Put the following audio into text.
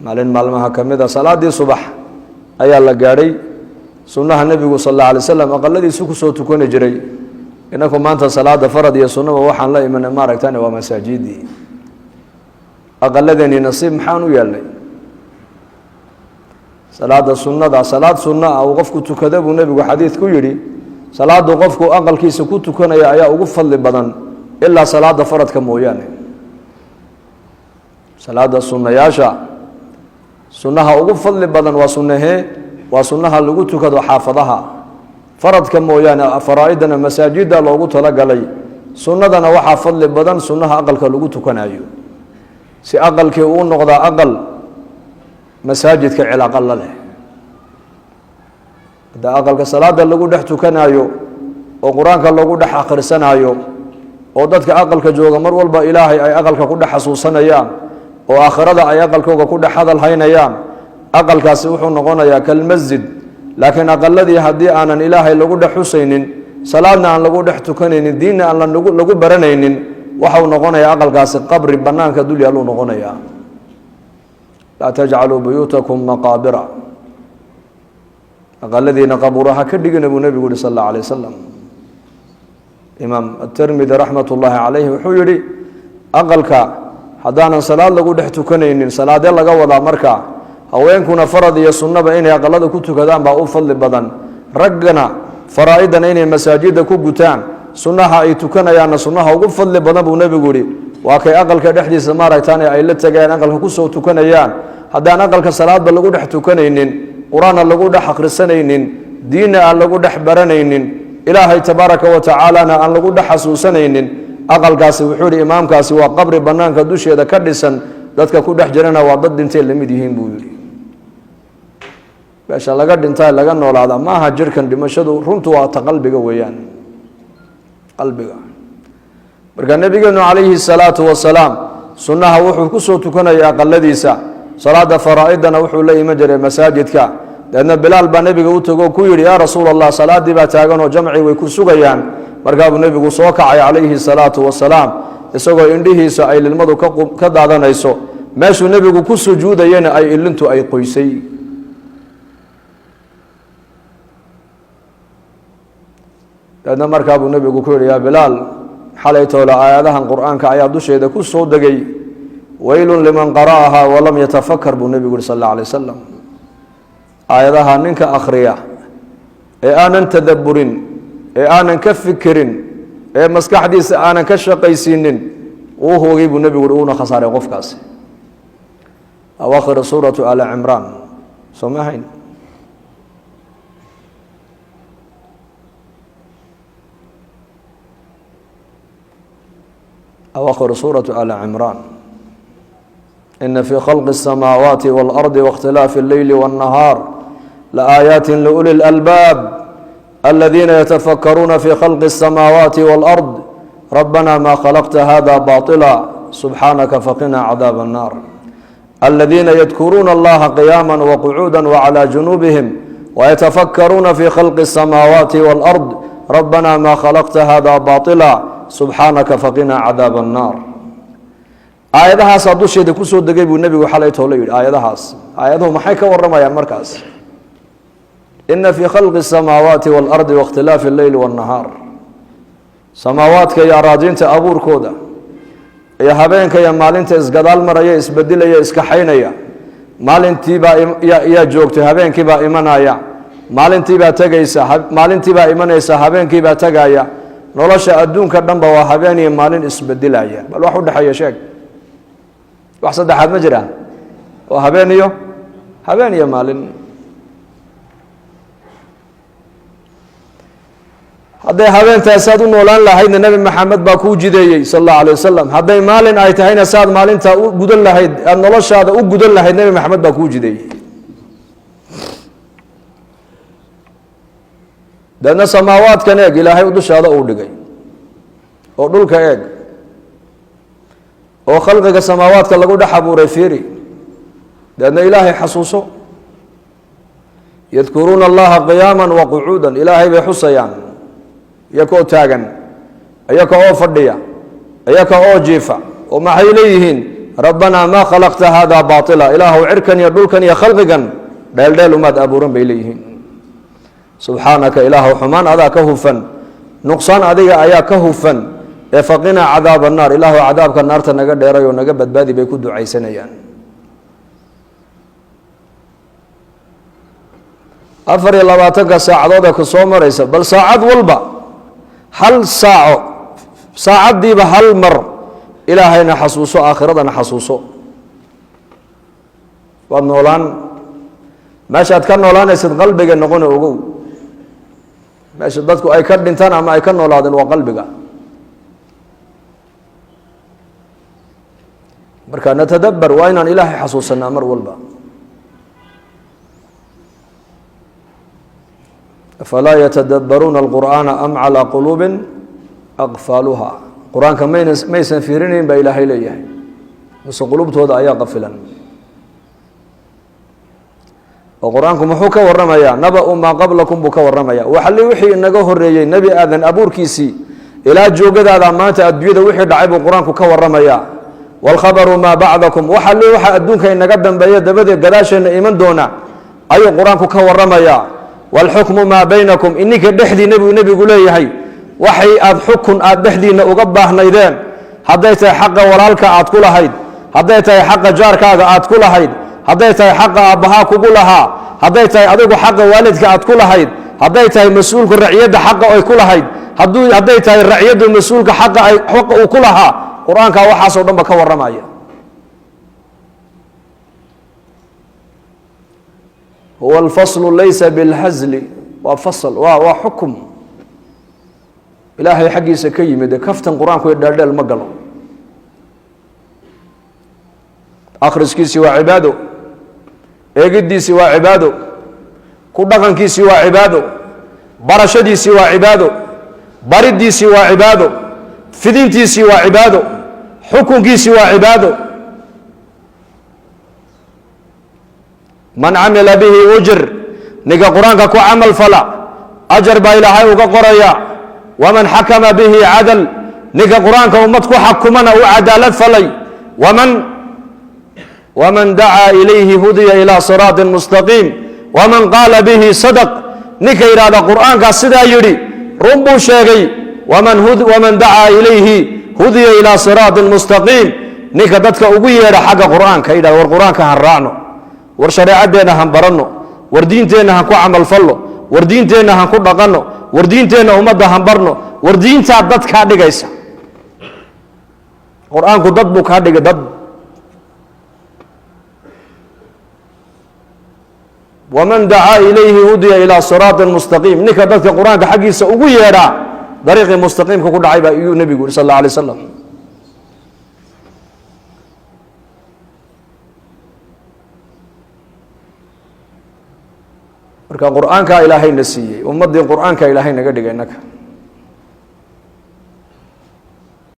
maalin maalmaha kamida salaadii subax ayaa la gaadhay sunnaha nabigu sallallahu alayhi wasallam aqaladiisu ku soo tukani jiray inako maanta salaada farad iyo sunnaba waxaan la imanay maaragtaan waa masaajidii aqaladani nasiib maxaan u yeelay salaada sunnada salaad sunna ah oo qofku tukada buu nabigu xadiis ku yiri salaadu qofku aqalkiisa ku tukanaya ayaa ugu fadli badan illa salaada faradka mooyaane salaada sunnayaasha sunnaha ugu fadli badan waa sunnaha lagu tukado xaafadaha faradka mooyaane faraa'idana masaajida loogu talagalay sunnadana waxa fadli badan sunnaha aqalka lagu tukanayo si aqalkii uu noqdo aqal masaajidka cilaaqa la leh da aqalka salaada lagu dhex tukanayo oo quraanka lagu dhex akhrisanayo oo dadka aqalka jooga mar walba ilaahay ay aqalka ku dhex xasuusanayaan oo aakhirada ay aqalkooga ku dhex hadal haynayaan aqalkaasi wuxuu noqonayaa kal masjid laakiin aqaladii haddii aanan ilaahay lagu dhex xusaynin salaadna aan lagu dhex tukanaynin diinna aan lagu baranaynin waxau noqonayaa aqalkaasi qabri banaanka dul yaaluu noqonayaa laa tajcaluu buyuutakum maqaabira aqaladiina qabuuraha ka dhigina buu nabigu yihi sal allahu alayh wasalam imaam atirmidi raxmatullaahi calayhi wuxuu yihi aqalka haddaanan salaad lagu dhex tukanaynin salaadee laga wadaa markaa haweenkuna farad iyo sunnaba inay aqalada ku tukadaan baa u fadli badan raggana faraa'idana inay masaajida ku gutaan sunnaha ay tukanayaanna sunnaha ugu fadli badan buu nabigu yihi waa kay aqalka dhexdiisa maaragtaan ay la tagayaan aqalka kusoo tukanayaan haddaan aqalka salaadba lagu dhex tukanaynin qur-aanna lagu dhex akhrisanaynin diinna aan lagu dhex baranaynin ilaahay tabaaraka wa tacaalana aan lagu dhex xasuusanaynin aqalkaasi wuxuu yihi imaamkaasi waa qabri banaanka dusheeda ka dhisan dadka ku dhex jirana waa dad dhintay la mid yihiin buu yidhi meesha laga dhintaa laga noolaada maaha jirkan dhimashadu runtu waa ta qalbiga weeyaan qalbiga marka nabigeenu calayhi salaatu wasalaam sunnaha wuxuu ku soo tukanaya aqaladiisa salaada faraa'idana wuxuu la iman jiray masaajidka dadna bilaal baa nabiga u tago ku yiri yaa rasuul allah salaadii baa taagan oo jamci way ku sugayaan markaa buu nabigu soo kacay calayhi salaatu wasalaam isagoo indhihiisa ay lilmadu ka daadanayso meeshuu nabigu ku sujuudayana ay ilintu ay qoysay dadna markaa buu nabigu ku yiri yaa bilaal xalay toola aayadahan quraanka ayaa dusheeda ku soo degay waylun liman qara'aha wa lam yatafakkar buu nabigu sallallahu alayhi wasallam aayadaha ninka akhriya ee aanan tadabburin ee aanan ka fikirin ee maskaxdiisa aanan ka shaqaysiinin uu hoogay buu nabigu uuna khasaaray qofkaasi awakhir suuratu ala imran samahayn أواخر سورة آل عمران إن في خلق السماوات والأرض واختلاف الليل والنهار لآيات لأولي الألباب الذين يتفكرون في خلق السماوات والأرض ربنا ما خلقت هذا باطلا سبحانك فقنا عذاب النار الذين يذكرون الله قياما وقعودا وعلى جنوبهم ويتفكرون في خلق السماوات والأرض ربنا ما خلقت هذا باطلا subxaanaka faqinaa cadaab annaar aayadahaasaa dusheeda kusoo degay buu nebigu xalay toole yidhi aayaduhu maxay ka warramayaan markaas ina fii khalqi asamaawaati waalardi waاkhtilaafi alleyli waاnnahaar samaawaadka iyo araadiinta abuurkooda iyo habeenka iyo maalinta isgadaal maraya isbedilaya iskaxaynaya maalintiibaa yaa joogtay habeenkiibaa imanaya maalintiibaa tegaysa maalintiibaa imanaysa habeenkiibaa tegaya nolosha adduunka dhanba waa habeen iyo maalin isbedelaya bal wax u dhaxeeya sheeg wax saddexaad ma jira oo habeen iyo maalin hadday habeentaas aad u noolaan lahaydna nebi maxamed baa kuu jideeyey sal allahu alayh wasalam hadday maalin ay tahayna saad maalintaa u gudan lahayd aada noloshaada u gudan lahayd nebi maxamed baa kuu jideeyey dadna samaawaadkan eeg ilaahay dushaada uu dhigay oo dhulka eeg oo khalqiga samaawaadka lagu dhex abuuray fiiri dadna ilaahay xasuuso yadkuruuna allaha qiyaaman wa qucuudan ilaahay bay xusayaan iyaka oo taagan iyaka oo fadhiya iyaka oo jiifa oo maxay leeyihiin rabbanaa maa khalaqta hada baطila ilaahu cirkan iyo dhulkan iyo khalqigan dheeldheel umaad abuuran bay leeyihiin subxaanaka ilaahu xumaan adaa ka hufan nuqsaan adiga ayaa ka hufan ee faqinaa cadaaba annaar ilaahu cadaabka naarta naga dheeray oo naga badbaadi bay ku ducaysanayaan 24 saacadood ee ku soo maraysa bal saacad walba hal saaco saacadiiba hal mar ilaahayna xasuuso aakhiradana xasuuso waad noolaan meeshaad ka noolaanaysid qalbiga noqona ogow meesha dadku ay ka dhintaan ama ay ka noolaadeen waa qalbiga marka natadabbar waa inaan ilaahay xasuusanaa mar walba afalaa yatadabbaruuna alqur'aana am calaa quluubin aqfaaluha qur-aanka maysan fiirinayn baa ilaahay leeyahay mise qulubtooda ayaa qafilan oo qur-aanku muxuu ka warramayaa naba-u maa qablakum buu ka warramayaa waxalli wixii inaga horreeyey nebi aadan abuurkiisii ilaa joogadaada maanta adduunyada wixii dhacay buu qur-aanku ka warramayaa waalkhabaru maa bacdakum waxalli waxa adduunka inaga dambeeya dabadeed gadaasheenna iman doona ayuu qur-aanku ka warramayaa waalxukmu maa baynakum ininka dhexdiina buu nebigu leeyahay waxay aad xukun aad dhexdiinna uga baahnaydeen hadday tahay xaqa walaalka aad ku lahayd hadday tahay xaqa jaarkaaga aad ku lahayd hadday tahay xaqa aabbahaa kugu lahaa hadday tahay adigu xaqa waalidka aad ku lahayd hadday tahay mas-uulka raciyadda xaqa ay ku lahayd hadday tahay raciyaddu mas-uulka xaqa uu ku lahaa qur-aankaa waxaasoo dhan ba ka warramaya huwa alfaslu laysa bilhazli waa fasl waa xukum ilaahay xaggiisa ka yimid kaftan qur-aanku iyo dheeldheel ma galo akhriskiisii waa cibaado eegiddiisii waa cibaado ku dhaqankiisii waa cibaado barashadiisii waa cibaado bariddiisii waa cibaado fidintiisii waa cibaado xukunkiisii waa cibaado man camila bihi ujr ninka qur-aanka ku camal fala ajar baa ilaahay uga qoraya waman xakama bihi cadal ninka qur-aanka ummad ku xakumana uu cadaalad falay waman dacaa ilayhi hudiya ilaa siraatin mustaqiim waman qaala bihi sadaq ninka yidhaahda qur-aankaa sidaa yidhi run buu sheegay waman dacaa ilayhi hudiya ilaa siraatin mustaqiim ninka dadka ugu yeedha xagga qur-aanka yidhahda war qur-aanka han raacno war shareecadeenna han baranno war diinteenna han ku camalfalno war diinteenna han ku dhaqanno war diinteenna ummadda han barno war diintaa dad kaa dhigaysa qur-aanku dad buu kaa dhigay dad waman dacaa ilayhi hudiya ilaa siraatin mustaqiim ninka dadka qur-aanka xaggiisa ugu yeedhaa dariiqii mustaqiimka ku dhacay baa iyuu nebigu yuri sal alla alay wasalam marka qur-aankaa ilaahayna siiyey ummaddii qur-aanka ilaahay naga dhigay innaka